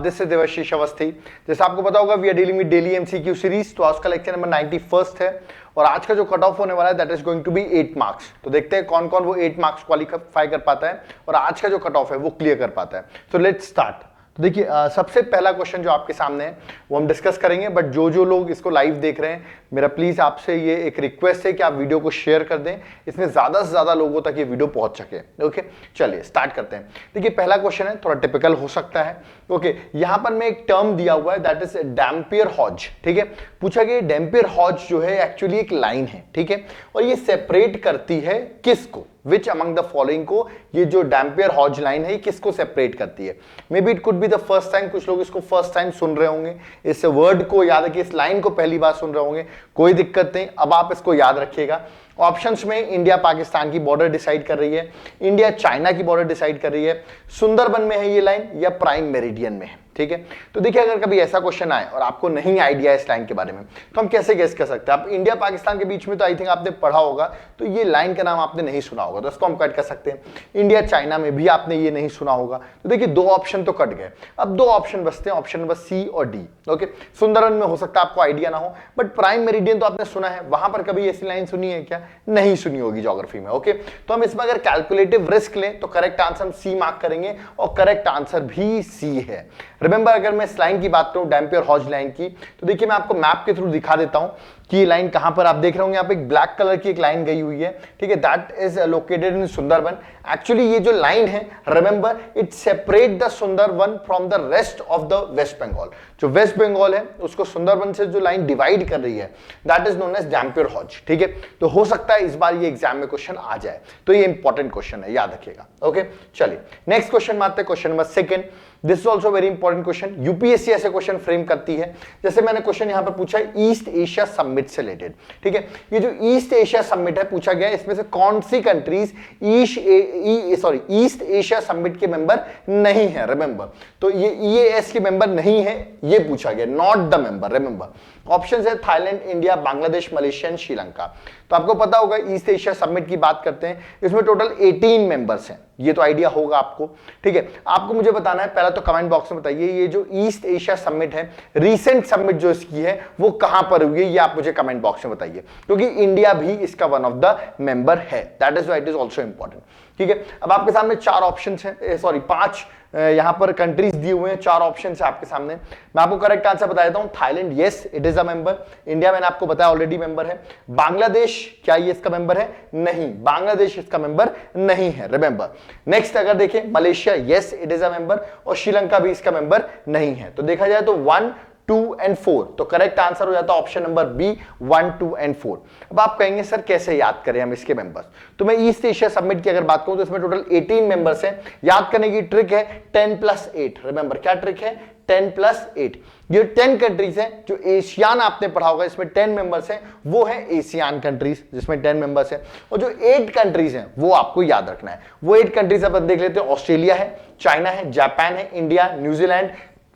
This is Debashish Awasthi. जैसे आपको पता होगा we are dealing with daily MCQ series. तो आज का लेक्चर नंबर 91 है और आज का जो कट ऑफ होने वाला है that is going to be 8 marks. तो देखते हैं कौन कौन वो 8 मार्क्स क्वालिफाई कर पाता है और आज का जो कट ऑफ है वो क्लियर कर पाता है। तो लेट्स स्टार्ट। तो देखिए सबसे पहला क्वेश्चन जो आपके सामने है वो हम डिस्कस करेंगे, बट जो लोग इसको लाइव देख रहे हैं मेरा प्लीज आपसे ये एक रिक्वेस्ट है कि आप वीडियो को शेयर कर दें, इसमें ज्यादा से ज्यादा लोगों तक ये वीडियो पहुंच सके। ओके चलिए स्टार्ट करते हैं। देखिए पहला क्वेश्चन है, थोड़ा टिपिकल हो सकता है। ओके यहां पर मैं एक टर्म दिया हुआ है दैट इज डैम्पियर हॉज। ठीक है, पूछा गया डैम्पियर हॉज जो है एक्चुअली एक लाइन है, ठीक है, और ये सेपरेट करती है किसको, विच अमंग द फॉलोइंग को, ये जो डैम्पियर हॉज लाइन है ये किसको सेपरेट करती है। May be it could be the first time, कुछ लोग इसको फर्स्ट टाइम सुन रहे होंगे, इस वर्ड को याद रखिए, इस लाइन को पहली बार सुन रहे होंगे, कोई दिक्कत नहीं, अब आप इसको याद रखिएगा। ऑप्शंस में इंडिया पाकिस्तान की बॉर्डर डिसाइड कर रही है, इंडिया चाइना की बॉर्डर डिसाइड कर रही है, सुंदरबन में है ये लाइन या प्राइम मेरिडियन में है। ठीक है, तो देखिए अगर कभी ऐसा क्वेश्चन आए और आपको नहीं आइडिया है इस लाइन के बारे में तो हम कैसे गेस कर सकते हैं। आप इंडिया पाकिस्तान के बीच में तो आई थिंक आपने पढ़ा होगा, तो ये लाइन का नाम आपने नहीं सुना होगा, तो इसको हम कट कर सकते हैं। इंडिया चाइना में भी आपने ये नहीं सुना होगा, तो देखिए दो ऑप्शन तो कट गए, अब दो ऑप्शन बचते हैं, ऑप्शन नंबर सी और डी। ओके सुंदरबन में हो सकता है आपको आइडिया ना हो, बट प्राइम मेरिडियन तो आपने सुना है, वहां पर कभी ऐसी लाइन सुनी है क्या? नहीं सुनी होगी ज्योग्राफी में। ओके तो हम इसमें अगर कैलकुलेटिव रिस्क लें तो करेक्ट आंसर हम सी मार्क करेंगे और करेक्ट आंसर भी सी है। रिमेंबर अगर मैं इस लाइन की बात करूं डैम्पियर हॉज लाइन की, तो देखिए मैं आपको मैप के थ्रू दिखा देता हूं कि ये लाइन कहां पर, आप देख रहे होंगे यहाँ पे एक ब्लैक कलर की एक लाइन गई हुई है, ठीक है, that is located in Sundarban. Actually ये जो लाइन है remember it separate the Sundarban from the rest of the West Bengal. जो वेस्ट बंगाल है उसको सुंदरबन से जो लाइन डिवाइड कर रही है that is known as Dampier Hodge. ठीक है, तो हो सकता है इस बार ये एग्जाम में क्वेश्चन आ जाए, तो ये इंपॉर्टेंट क्वेश्चन है, याद रखिएगा। ओके चलिए नेक्स्ट क्वेश्चन में आते हैं, question number second. This is also very important question, UPSC ऐसे क्वेश्चन फ्रेम करती है। जैसे मैंने क्वेश्चन यहां पर पूछा है ईस्ट एशिया समिट से रिलेटेड। ठीक है, ये जो ईस्ट एशिया समिट है पूछा गया इसमें से कौन सी कंट्रीज ईस्ट एशिया समिट के मेंबर नहीं है। रिमेंबर तो ये ईएएस के मेंबर नहीं है, ये पूछा गया, not the member. Remember option है Thailand, India, Bangladesh, Malaysia, Sri Lanka. तो आपको पता होगा ईस्ट एशिया समिट की बात करते हैं, इसमें टोटल 18 मेंबर्स हैं, ये तो आइडिया होगा आपको। ठीक है, आपको मुझे बताना है, पहला तो कमेंट बॉक्स में बताइए ये जो ईस्ट एशिया समिट है, रीसेंट समिट जो इसकी है वो कहां पर हुई है, ये आप मुझे कमेंट बॉक्स में बताइए, क्योंकि इंडिया भी इसका वन ऑफ द मेंबर है, that is why it is also important. ठीक है, अब आपके सामने चार ऑप्शन है, सॉरी 5 यहां पर कंट्रीज दिए हुए हैं, 4 ऑप्शन है आपके सामने। मैं आपको करेक्ट आंसर बता देता हूं, Thailand yes it is a member, India मैंने आपको बताया ऑलरेडी मेंबर है, बांग्लादेश क्या ये इसका मेंबर है? नहीं, बांग्लादेश इसका मेंबर नहीं है। रिमेंबर नेक्स्ट अगर देखें Malaysia yes it is a member और श्रीलंका भी इसका मेंबर नहीं है। तो देखा जाए तो 1, 2 एंड 4, तो करेक्ट आंसर हो जाता है ऑप्शन नंबर बी 1, 2 एंड 4। अब आप कहेंगे सर कैसे याद करें हम इसके मेंबर्स, तो मैं ईस्ट एशिया समिट की अगर बात करूं तो इसमें टोटल 18 मेंबर्स हैं। याद करने की ट्रिक है 10+8। रिमेंबर क्या ट्रिक है? 10+8। ये 10 कंट्रीज हैं जो एशियान आपने पढ़ा होगा, इसमें 10 मेंबर्स हैं, वो है एशियान कंट्रीज जिसमें 10 मेंबर्स हैं, और जो 8 कंट्रीज हैं वो आपको याद रखना है। वो 8 कंट्रीज अपन देख लेते हैं, ऑस्ट्रेलिया है, चाइना है, जापान है, India, New Zealand,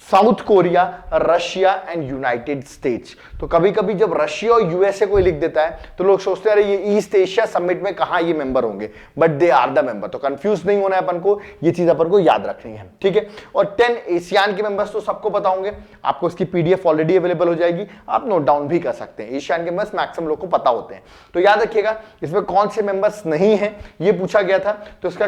south Korea, Russia and United states. तो कभी कभी जब रशिया और यूएसए कोई लिख देता है तो लोग सोचते हैं अरे ये ईस्ट एशिया समिट में कहां ये मेंबर होंगे, but they are the member. तो कंफ्यूज नहीं होना है अपन को, ये चीज अपन को याद रखनी है। ठीक है, और 10 एशियान के मेंबर्स तो सबको पता होंगे, आपको इसकी पीडीएफ ऑलरेडी अवेलेबल हो जाएगी, आप नोट डाउन भी कर सकते हैं। एशियान के मेंबर्स मैक्सिमम लोग को पता होते हैं, तो याद रखिएगा इसमें कौन से मेंबर्स नहीं है ये पूछा गया था। तो इसका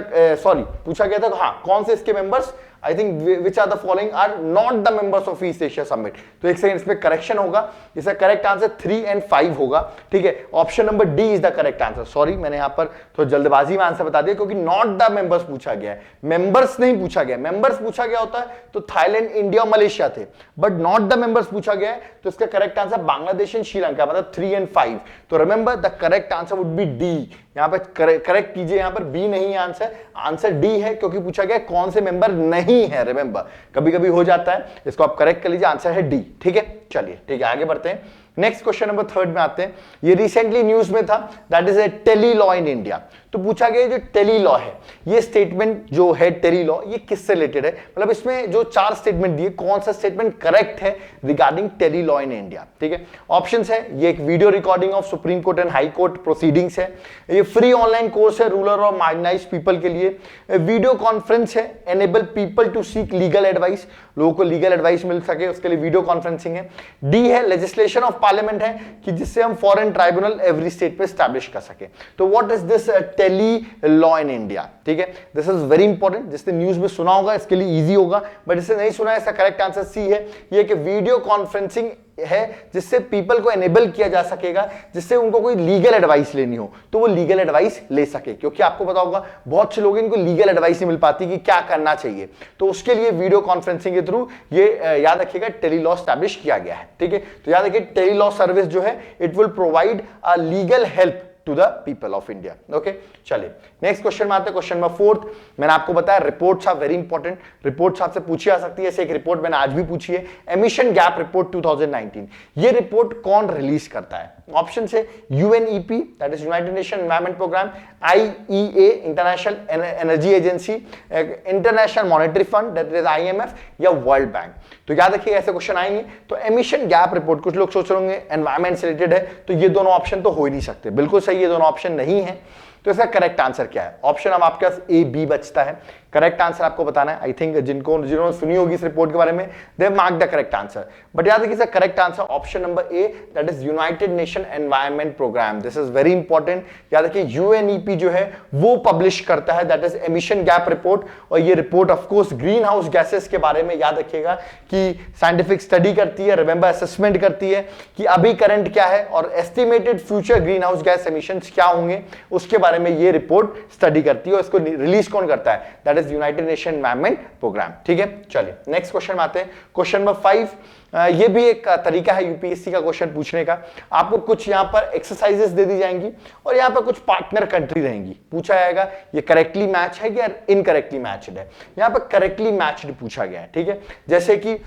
पूछा गया था हाँ कौन से इसके members, I think which are the following are not the members of East Asia Summit। तो एक सेकंड इसमें करेक्शन होगा, इसका करेक्ट आंसर 3 एंड 5 होगा। ठीक है, option number D is the correct answer. Sorry मैंने यहां पर थोड़ा जल्दबाजी में आंसर बता दिया, क्योंकि नॉट द मेंबर्स पूछा गया है, मेंबर्स नहीं पूछा गया। मेंबर्स पूछा गया होता है तो थाईलैंड, इंडिया और मलेशिया थे, बट नॉट द मेंबर्स पूछा गया है, तो इसका correct answer Bangladesh and Sri Lanka, मतलब 3 एंड 5। तो remember the correct answer would be D. यहां पर करेक्ट कीजिए, यहां पर बी नहीं है आंसर, आंसर डी है, क्योंकि पूछा गया कौन से मेंबर नहीं है। रिमेंबर कभी कभी हो जाता है, इसको आप करेक्ट कर लीजिए, आंसर है डी। ठीक है, चलिए ठीक है आगे बढ़ते हैं। नेक्स्ट क्वेश्चन नंबर 3 में आते हैं, ये रिसेंटली न्यूज में था, that is a tele law in India. तो पूछा गया जो टेली लॉ है, ये स्टेटमेंट जो है टेली लॉ ये किससे रिलेटेड है, मतलब इसमें जो 4 स्टेटमेंट दिए कौन सा स्टेटमेंट करेक्ट है regarding tele law in India. ठीक है, ऑप्शंस है, ये एक video recording of Supreme Court and High Court proceedings है, ये फ्री ऑनलाइन कोर्स है रूरल और मार्जिनाइज्ड पीपल के लिए, वीडियो कॉन्फ्रेंस है, enable people to seek legal advice, लोगों को लीगल एडवाइस मिल सके, उसके लिए वीडियो कॉन्फ्रेंसिंग है। डी है लेजिस्लेशन ऑफ पार्लियामेंट है कि जिससे हम फॉरेन ट्राइब्यूनल एवरी स्टेट पे स्टैब्लिश कर सके। तो what is this tele law in India, ठीक है, दिस इज वेरी इंपॉर्टेंट। जिसने न्यूज में सुना होगा इसके लिए इजी होगा, बट जिसने नहीं सुना है इसका करेक्ट आंसर सी है, ये कि वीडियो कॉन्फ्रेंसिंग है जिससे पीपल को एनेबल किया जा सकेगा, जिससे उनको कोई लीगल एडवाइस लेनी हो तो वो लीगल एडवाइस ले सके। क्योंकि आपको पता होगा बहुत से लोग इनको लीगल एडवाइस नहीं मिल पाती कि क्या करना चाहिए, तो उसके लिए वीडियो कॉन्फ्रेंसिंग के थ्रू ये याद रखिएगा टेली लॉ स्टैब्लिश किया गया है, ठीक है। तो याद रखिए टेली लॉ सर्विस जो है it will provide a legal help to the people of India. Okay, चलिए नेक्स्ट क्वेश्चन में आते हैं। क्वेश्चन नंबर 4 मैंने आपको बताया reports are very important, reports आपसे पूछी जा सकती है। ऐसे एक रिपोर्ट मैंने आज भी पूछी है, एमिशन गैप रिपोर्ट 2019। ये रिपोर्ट कौन रिलीज करता है? ऑप्शन है UNEP that is United Nation Environment Programme, IEA International Energy Agency, International Monetary Fund that is IMF, या वर्ल्ड बैंक। तो याद रखिए ऐसे क्वेश्चन आएंगे। तो एमिशन गैप रिपोर्ट, कुछ लोग सोच रहे होंगे एनवायरमेंट से रिलेटेड है, तो ये दोनों ऑप्शन तो हो ही नहीं सकते, बिल्कुल सही, ये दोनों ऑप्शन नहीं है। तो इसका करेक्ट आंसर क्या है? ऑप्शन अब आपके पास ए बी बचता है। करेक्ट आंसर आपको बताना है। आई थिंक जिन्होंने सुनी होगी इस रिपोर्ट के बारे में दे mark the correct answer, but याद रखिए इसका correct answer option number A that is United Nation Environment Programme. This is very important. याद रखिए यूएनईपी जो है वो पब्लिश करता है that is emission gap report, और ये report of course greenhouse gases के बारे में याद रखिएगा कि साइंटिफिक स्टडी करती है, रिमेंबर असेसमेंट करती है कि अभी करंट क्या है और estimated future green house gas emissions क्या होंगे, उसके बारे में ये रिपोर्ट स्टडी करती है। और इसको रिलीज कौन करता है? That is United Nation Environment Programme, ठीक है। चलिए नेक्स्ट क्वेश्चन में आते हैं। क्वेश्चन नंबर 5 ये भी एक तरीका है यूपीएससी का क्वेश्चन पूछने का। आपको कुछ यहां पर एक्सरसाइजेस दे दी जाएंगी और यहां पर कुछ पार्टनर कंट्री रहेंगी। पूछा जाएगा ये करेक्टली मैच है या इनकरेक्टली मैच्ड है। यहां पर करेक्टली मैच्ड पूछा गया है, ठीक है। जैसे कि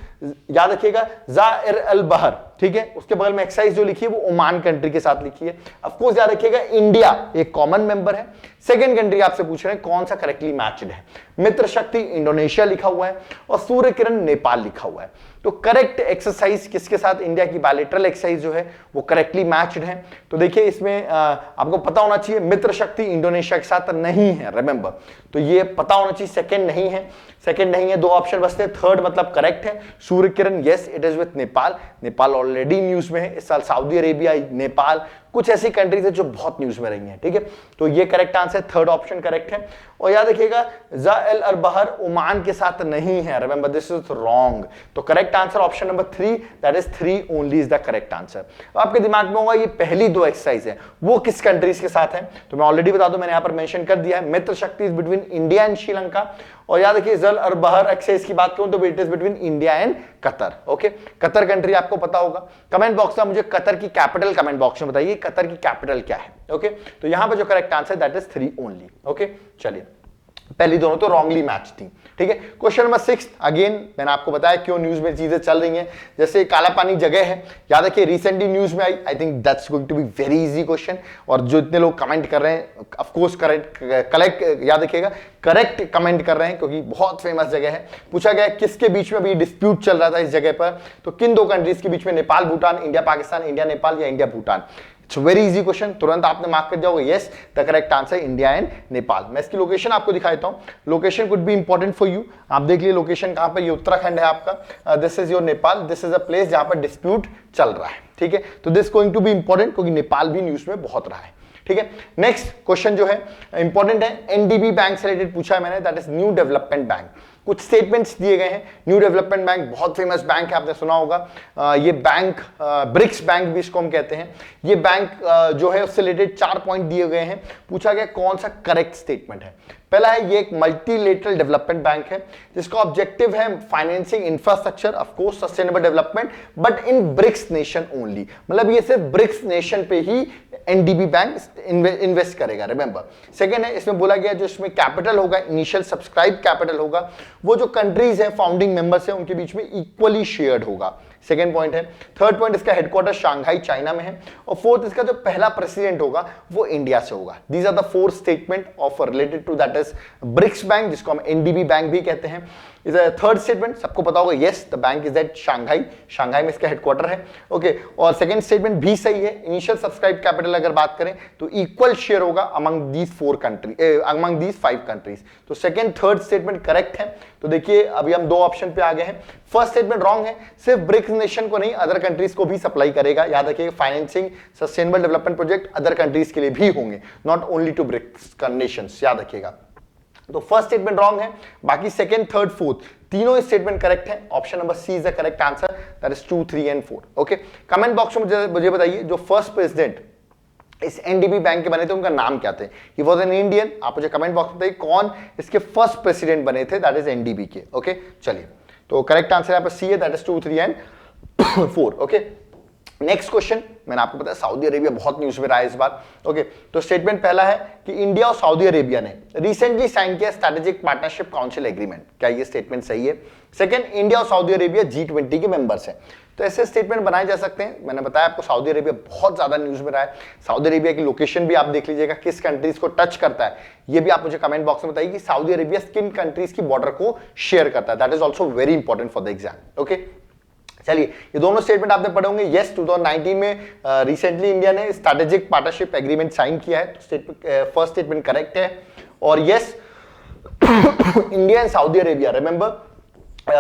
याद रखिएगा जायर अल बहर, ठीक है, उसके बगल में एक्सरसाइज जो लिखी है वो ओमान कंट्री के साथ लिखी है। ऑफ कोर्स याद रखिएगा इंडिया एक कॉमन मेंबर है। सेकंड कंट्री आपसे पूछ रहे हैं कौन सा करेक्टली मैच्ड है। मित्र शक्ति इंडोनेशिया लिखा हुआ है और सूर्य किरण नेपाल लिखा हुआ है। तो करेक्ट एक्सरसाइज किसके साथ? इंडिया की बायलैटरल एक्सरसाइज जो है वो करेक्टली मैच्ड है। तो देखिए इसमें आपको पता होना चाहिए मित्र शक्ति इंडोनेशिया के साथ नहीं है, रिमेंबर, तो ये पता होना चाहिए। सेकंड नहीं है, सेकंड नहीं है, दो ऑप्शन बचते हैं। थर्ड मतलब करेक्ट है, Surya Kiran yes it is with Nepal. Nepal already news में है इस साल। सऊदी अरेबिया, नेपाल, कुछ ऐसी कंट्रीज है जो बहुत न्यूज में रही हैं, ठीक है। तो ये correct answer, third option correct है। और याद रखिएगा जायल अल बहर ओमान के साथ नहीं है, रिमेंबर दिस इज रॉन्ग। तो correct answer option number 3 that is 3 only is the correct answer. आपके दिमाग में होगा ये पहली दो एक्सरसाइज है वो किस कंट्रीज के साथ है, तो मैं ऑलरेडी बता दूं, मैंने यहां पर मेंशन कर दिया है। मित्र शक्ति is between India and Sri Lanka. और याद रखिए जल और बहर एक्सरसाइज की बात करूं तो it is between India and Qatar. Okay, Qatar country आपको पता होगा। कमेंट बॉक्स में मुझे कतर की कैपिटल कमेंट बॉक्स में बताइए कतर की कैपिटल क्या है। ओके, तो यहां पर जो correct answer that is 3 only. Okay, चलिए पहली दोनों तो रॉन्गली मैच थी, ठीक है। क्वेश्चन नंबर 6 अगेन मैंने आपको बताया क्यों न्यूज में चीजें चल रही हैं। जैसे काला पानी जगह है, याद रखिए रिसेंटली न्यूज में आई। I think that's going to be very easy question. और जो इतने लोग कमेंट कर रहे हैं ऑफ कोर्स करेक्ट, याद रखिएगा करेक्ट कमेंट कर रहे हैं क्योंकि बहुत फेमस जगह है। पूछा गया किसके बीच में अभी डिस्प्यूट चल रहा था इस जगह पर, तो किन दो कंट्रीज के बीच में? नेपाल भूटान, इंडिया पाकिस्तान, इंडिया नेपाल या India Bhutan. It's very easy question, तुरंत आपने मार्क कर जाओगे yes the correct answer India and Nepal. मैं इसकी लोकेशन आपको दिखा देता हूं, location could be important for you. आप देख लिए लोकेशन कहां पर, ये उत्तराखंड है आपका। This is your Nepal, this is a place जहां पर डिस्प्यूट चल रहा है, ठीक है। तो this going to be important क्योंकि नेपाल भी न्यूज में बहुत रहा है, ठीक है। नेक्स्ट क्वेश्चन जो है इंपॉर्टेंट है, एनडीबी बैंक से रिलेटेड पूछा है मैंने, that is new development bank. कुछ स्टेटमेंट्स दिए गए हैं। न्यू डेवलपमेंट बैंक बहुत फेमस बैंक है, आपने सुना होगा। ये बैंक ब्रिक्स बैंक भी इसको हम कहते हैं। ये बैंक जो है उससे रिलेटेड 4 पॉइंट दिए गए हैं। पूछा गया कौन सा करेक्ट स्टेटमेंट है। पहला है ये एक मल्टीलेटरल डेवलपमेंट बैंक है जिसका ऑब्जेक्टिव है financing infrastructure of course sustainable development but in BRICS nation only. मतलब ये सिर्फ ब्रिक्स नेशन पे ही एनडीबी बैंक इन्वेस्ट करेगा, रिमेंबर। सेकंड है इसमें बोला गया जो इसमें कैपिटल होगा, इनिशियल सब्सक्राइब कैपिटल होगा, वो जो कंट्रीज है फाउंडिंग मेंबर्स है उनके बीच में इक्वली शेयर्ड होगा। सेकेंड पॉइंट है। थर्ड पॉइंट इसका हेडक्वार्टर शंघाई चाइना में है। और फोर्थ इसका जो पहला प्रेसिडेंट होगा वो इंडिया से होगा। These are the 4 statement of related to that is BRICS bank, जिसको हम एनडीबी बैंक भी कहते हैं। इज थर्ड स्टेटमेंट सबको पता होगा, yes the bank is at Shanghai, Shanghai में इसका हेडक्वार्टर है। ओके, और सेकंड स्टेटमेंट भी सही है। इनिशियल सब्सक्राइब कैपिटल अगर बात करें तो इक्वल शेयर होगा अमंग दीज 5 कंट्रीज। तो सेकंड थर्ड स्टेटमेंट करेक्ट है। तो देखिए अभी हम 2 ऑप्शन पे आ गए हैं। फर्स्ट स्टेटमेंट रॉन्ग है, सिर्फ ब्रिक्स नेशन को नहीं अदर कंट्रीज को भी सप्लाई करेगा। याद रखिए financing sustainable development project other countries के लिए भी होंगे, not only to BRICS nations, याद रखिएगा। तो फर्स्ट स्टेटमेंट रॉन्ग है, बाकी सेकंड थर्ड फोर्थ तीनों स्टेटमेंट करेक्ट है। Option number C is the correct answer, that is 2, 3 and 4। Okay, comment box में मुझे बताइए जो फर्स्ट प्रेसिडेंट इस एनडीबी बैंक के बने थे उनका नाम क्या थे। He was an Indian. आप मुझे कमेंट बॉक्स में बताइए कौन इसके फर्स्ट प्रेसिडेंट बने थे, दैट इज एनडीबी के। ओके, चलिए तो करेक्ट आंसर यहाँ पर सी है, that is 2, 3 and 4। Okay, next question, मैंने आपको पता है सऊदी अरेबिया बहुत न्यूज में रहा है इस बार। ओके, तो स्टेटमेंट पहला है कि इंडिया और सऊदी अरेबिया ने रिसेंटली साइन किया स्ट्रेटेजिक पार्टनरशिप काउंसिल एग्रीमेंट। क्या ये स्टेटमेंट सही है? सेकंड, इंडिया और सऊदी अरेबिया G20 के मेंबर्स हैं। तो ऐसे स्टेटमेंट बनाए जा सकते हैं। मैंने बताया आपको सऊदी अरेबिया बहुत ज्यादा न्यूज में रहा है। सऊदी अरेबिया की लोकेशन भी आप देख लीजिएगा, किस कंट्रीज को टच करता है ये भी आप मुझे कमेंट बॉक्स में बताइए कि सऊदी अरेबिया किन कंट्रीज की बॉर्डर को शेयर करता है। That is also very important for the exam. Okay, चलिए ये दोनों स्टेटमेंट आपने पढ़े होंगे। यस 2019 में रिसेंटली इंडिया ने स्ट्रेटेजिक पार्टनरशिप एग्रीमेंट साइन किया है, तो फर्स्ट स्टेटमेंट करेक्ट है। और yes India and Saudi Arabia remember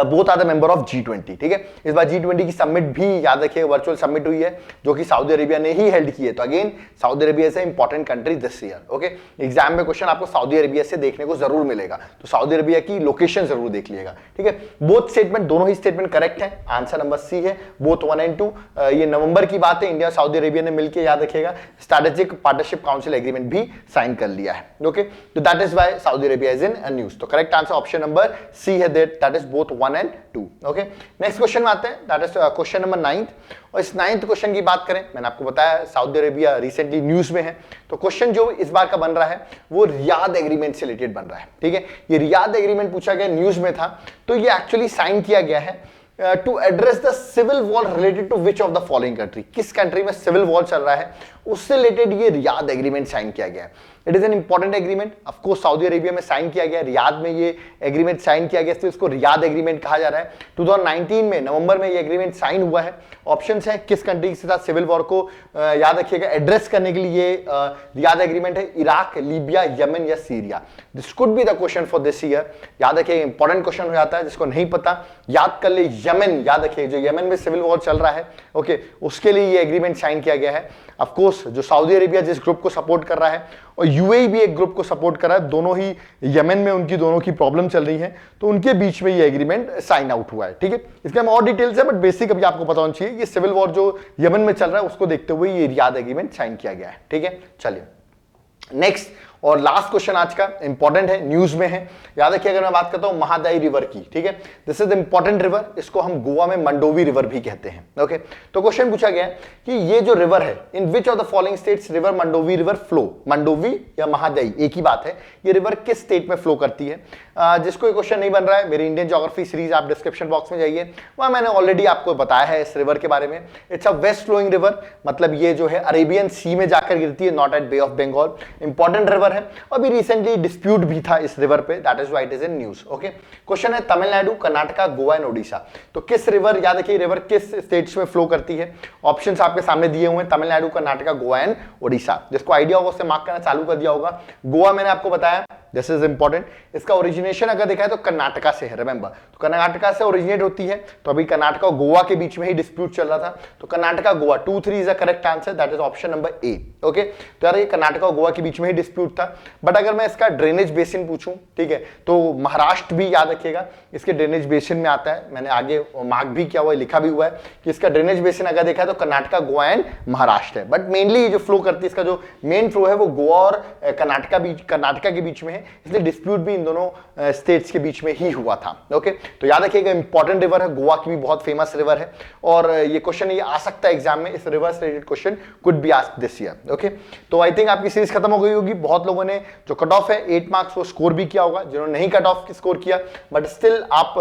both are the member of G20। ठीक है, इस बार G20 की समिट भी याद रखिए वर्चुअल समिट हुई है जो कि सऊदी अरेबिया ने ही हेल्ड की है। तो again Saudi Arabia is important country this year. Okay, exam में क्वेश्चन आपको सऊदी अरेबिया से देखने को जरूर मिलेगा, तो सऊदी अरेबिया की लोकेशन जरूर देख लिएगा। ठीक है, बोथ स्टेटमेंट दोनों ही स्टेटमेंट करेक्ट है, आंसर नंबर सी है, बोथ 1 एंड 2। ये नवंबर की बात है, इंडिया सऊदी अरेबिया ने मिलकर याद रखिएगा स्ट्रेटेजिक पार्टनरशिप काउंसिल एग्रीमेंट भी साइन कर लिया है। ओके, तो that is why Saudi Arabia is in news. तो correct answer option number C है, that is both 1 and 2। Okay, next question में आते हैं, दैट इज क्वेश्चन नंबर 9। और इस 9th क्वेश्चन की बात करें, मैंने आपको बताया सऊदी अरेबिया रिसेंटली न्यूज में है। तो क्वेश्चन जो इस बार का बन रहा है वो रियाद एग्रीमेंट से रिलेटेड बन रहा है। ठीक है, ये रियाद एग्रीमेंट पूछा गया, न्यूज में था, तो ये एक्चुअली साइन किया गया है to address the civil war related to which of the following country. किस कंट्री में सिविल वॉर चल रहा है उससे रिलेटेड ये रियाद एग्रीमेंट साइन किया गया है। It is an important agreement, of course Saudi Arabia में साइन किया गया, रियाद में ये एग्रीमेंट साइन किया गया, इसलिए इसको रियाद एग्रीमेंट कहा जा रहा है। 2019 में नवंबर में ये एग्रीमेंट साइन हुआ है। ऑप्शंस है किस कंट्री के साथ सिविल वॉर को याद रखिएगा एड्रेस करने के लिए रियाद एग्रीमेंट है, इराक, लीबिया, यमन या Syria. This could be the question for this year. याद रखिए इंपॉर्टेंट क्वेश्चन हो जाता है, जिसको नहीं पता याद कर ले यमन। याद रखिए जो यमन में सिविल वॉर चल रहा है, ओके, उसके लिए ये एग्रीमेंट साइन किया गया है। ऑफ कोर्स जो सऊदी अरेबिया जिस ग्रुप को सपोर्ट कर रहा है और यूएई भी एक ग्रुप को सपोर्ट कर रहा है, दोनों ही यमन में उनकी दोनों की प्रॉब्लम चल रही है, तो उनके बीच में ये एग्रीमेंट साइन आउट हुआ है। ठीक है, इसके में और डिटेल्स है, बट बेसिक अभी आपको पता होना चाहिए ये सिविल वॉर जो यमन में चल रहा है उसको देखते हुए ये रियाद एग्रीमेंट साइन किया गया है। ठीक है, चलिए नेक्स्ट और लास्ट क्वेश्चन आज का इंपॉर्टेंट है, न्यूज में है। याद रखिए अगर मैं बात करता हूं महादाई रिवर की, ठीक है, दिस इज इंपॉर्टेंट रिवर, इसको हम गोवा में मंडोवी रिवर भी कहते हैं। ओके, तो क्वेश्चन पूछा गया है कि ये जो रिवर है, in which of the following states river Mandovi river flow. Mandovi या महादाई एक ही बात है, ये रिवर किस स्टेट में फ्लो करती है। जिसको ये क्वेश्चन नहीं बन रहा है, मेरी इंडियन ज्योग्राफी सीरीज आप डिस्क्रिप्शन बॉक्स में जाइए, वहां मैंने ऑलरेडी आपको बताया है इस रिवर के बारे में। It's a west flowing river, मतलब ये जो है अरेबियन सी में जाकर गिरती है, not at bay of Bengal. Important river है, अभी रिसेंटली डिस्प्यूट भी था इस रिवर पे, that is why it is in news. Okay, question है तमिलनाडु, कर्नाटका, गोवा एंड ओडिशा। तो किस रिवर, याद रखिए रिवर किस स्टेट्स में फ्लो करती है। ऑप्शंस आपके सामने दिए हुए हैं, तमिलनाडु, कर्नाटका, गोवा एंड ओडिशा। जिसको आइडिया होगा उससे मार्क करना चालू कर दिया होगा। गोवा मैंने आपको बताया, दिस इज इंपॉर्टेंट, इसका ओरिजिनेशन अगर देखा है तो कर्नाटका से है, रिमेंबर, तो कर्नाटका से ओरिजिनेट होती है। तो अभी कर्नाटका और गोवा के बीच में ही डिस्प्यूट चल रहा था, तो Karnataka Goa 2, 3 is a correct answer, that is option number A. Okay, तो यार ये कर्नाटका और गोवा के बीच में ही डिस्प्यूट था। बट अगर मैं इसका ड्रेनेज बेसिन पूछूं, ठीक है, तो महाराष्ट्र भी याद रखिएगा इसके ड्रेनेज बेसिन में आता है। मैंने आगे मार्क भी किया हुआ है, लिखा भी हुआ है कि इसका ड्रेनेज बेसिन अगर देखा है तो कर्नाटका, गोवा एंड महाराष्ट्र है। बट मेनली जो फ्लो करती है, इसका जो मेन फ्लो है वो गोवा और कर्नाटका के बीच में है, इसलिए डिस्प्यूट भी इन दोनों स्टेट्स के बीच में ही हुआ था। ओके, तो याद रखिएगा इंपॉर्टेंट रिवर है, गोवा की भी बहुत फेमस रिवर है, और ये क्वेश्चन ये आ सकता है एग्जाम में, इस रिवर से related question could be asked this year. Okay, तो आई थिंक आपकी सीरीज खत्म हो गई होगी। बहुत लोगों ने जो कट ऑफ है 8 मार्क्स वो स्कोर भी किया होगा, जिन्होंने नहीं कट ऑफ स्कोर किया, बट स्टिल आप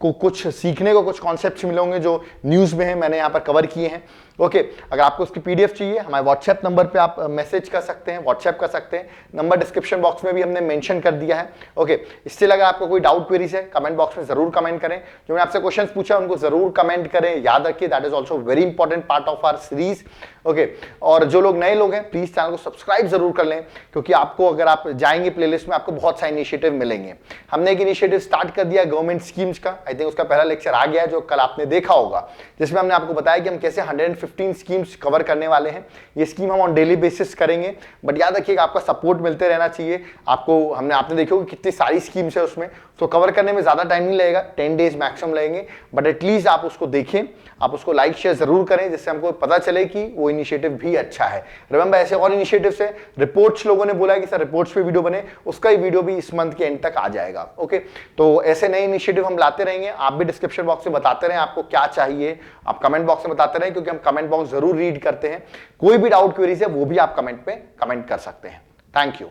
को कुछ सीखने को, कुछ कॉन्सेप्ट्स मिले होंगे जो न्यूज में है, मैंने यहाँ पर कवर किए हैं। ओके, अगर आपको उसकी पीडीएफ चाहिए हमारे व्हाट्सएप नंबर पे आप मैसेज कर सकते हैं, व्हाट्सएप कर सकते हैं, नंबर डिस्क्रिप्शन बॉक्स में भी हमने हमने मेंशन कर दिया है। ओके, स्टिल अगर आपको कोई डाउट क्वेरीज है कमेंट बॉक्स में जरूर कमेंट करें, जो मैंने आपसे क्वेश्चंस पूछा उनको जरूर कमेंट करें, याद रखिए that is also very important part of our series. Okay, और जो लोग नए लोग हैं प्लीज चैनल को सब्सक्राइब जरूर कर लें, क्योंकि आपको अगर आप जाएंगे प्लेलिस्ट में आपको बहुत सारे इनिशिएटिव मिलेंगे। हमने एक इनिशिएटिव स्टार्ट कर दिया गवर्नमेंट स्कीम्स का, आई थिंक उसका पहला लेक्चर आ गया है जो कल आपने देखा होगा, जिसमें हमने आपको बताया कि हम कैसे 115 स्कीम्स कवर करने वाले हैं। ये स्कीम हम ऑन डेली बेसिस करेंगे, बट याद रखिएगा आपका सपोर्ट मिलते रहना चाहिए आपको। आपने देखो कि कितनी सारी स्कीम्स है उसमें, तो कवर करने में ज्यादा टाइम नहीं लगेगा, 10 डेज मैक्सिमम लगेंगे, बट एटलीस्ट आप उसको देखें, आप उसको लाइक शेयर जरूर करें, जिससे हमको पता चले कि वो इनिशिएटिव भी अच्छा है। रिमेंबर ऐसे और इनिशिएटिव्स है, रिपोर्ट्स लोगों ने बोला है कि सर रिपोर्ट्स पे वीडियो बने, उसका ही वीडियो भी इस मंथ के एंड तक आ जाएगा। ओके, तो ऐसे नए इनिशिएटिव हम लाते रहेंगे, आप भी डिस्क्रिप्शन बॉक्स में बताते रहें आपको क्या चाहिए, आप कमेंट बॉक्स में बताते रहें, क्योंकि हम कमेंट बॉक्स जरूर रीड करते हैं। कोई भी डाउट क्वेरीज है वो भी आप कमेंट पे कमेंट कर सकते हैं। Thank you.